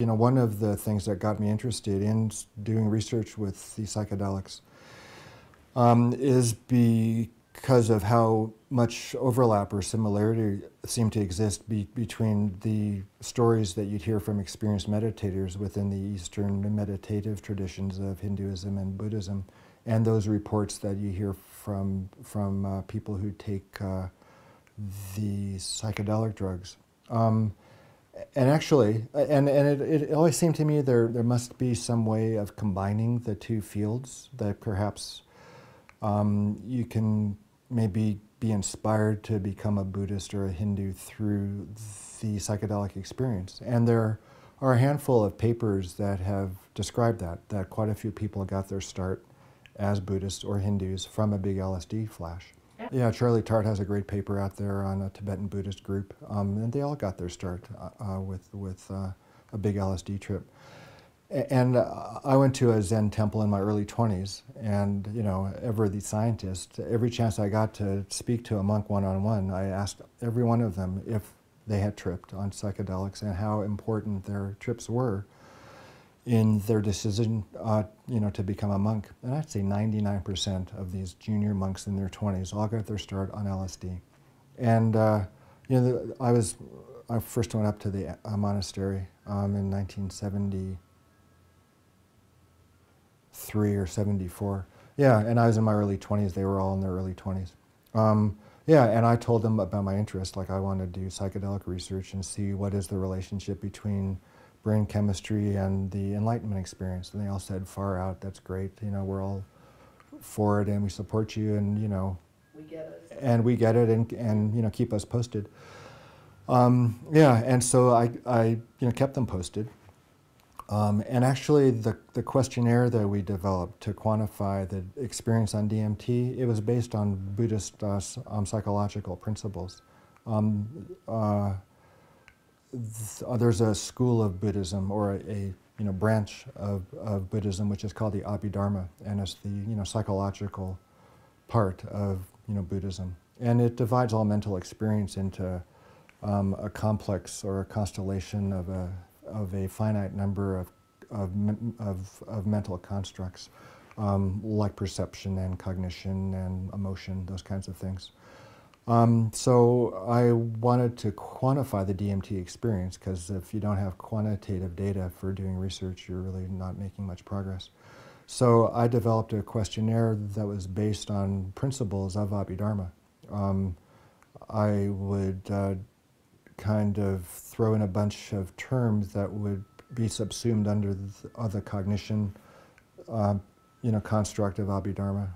You know, one of the things that got me interested in doing research with the psychedelics is because of how much overlap or similarity seemed to exist between the stories that you'd hear from experienced meditators within the Eastern meditative traditions of Hinduism and Buddhism, and those reports that you hear from people who take the psychedelic drugs. And actually, it always seemed to me there must be some way of combining the two fields, that perhaps you can maybe be inspired to become a Buddhist or a Hindu through the psychedelic experience. And there are a handful of papers that have described that quite a few people got their start as Buddhists or Hindus from a big LSD flash. Yeah, Charlie Tart has a great paper out there on a Tibetan Buddhist group, and they all got their start with a big LSD trip. And I went to a Zen temple in my early 20s, and you know, ever the scientist, every chance I got to speak to a monk one-on-one, I asked every one of them if they had tripped on psychedelics and how important their trips were in their decision, you know, to become a monk. And I'd say 99% of these junior monks in their 20s all got their start on LSD. And you know, I first went up to the monastery in 1973 or 74. Yeah, and I was in my early 20s. They were all in their early 20s. Yeah, and I told them about my interest, like I wanted to do psychedelic research and see what is the relationship between brain chemistry and the enlightenment experience. And they all said, far out, that's great, you know, we're all for it and we support you, and you know, we get it and you know, keep us posted. Yeah, and so I you know, kept them posted. And actually the questionnaire that we developed to quantify the experience on DMT, it was based on Buddhist psychological principles. There's a school of Buddhism, or a you know, branch of Buddhism, which is called the Abhidharma, and it's the, you know, psychological part of, you know, Buddhism, and it divides all mental experience into a complex or a constellation of a finite number of mental constructs, like perception and cognition and emotion, those kinds of things. So I wanted to quantify the DMT experience, because if you don't have quantitative data for doing research, you're really not making much progress. So I developed a questionnaire that was based on principles of Abhidharma. I would kind of throw in a bunch of terms that would be subsumed under the cognition you know, construct of Abhidharma.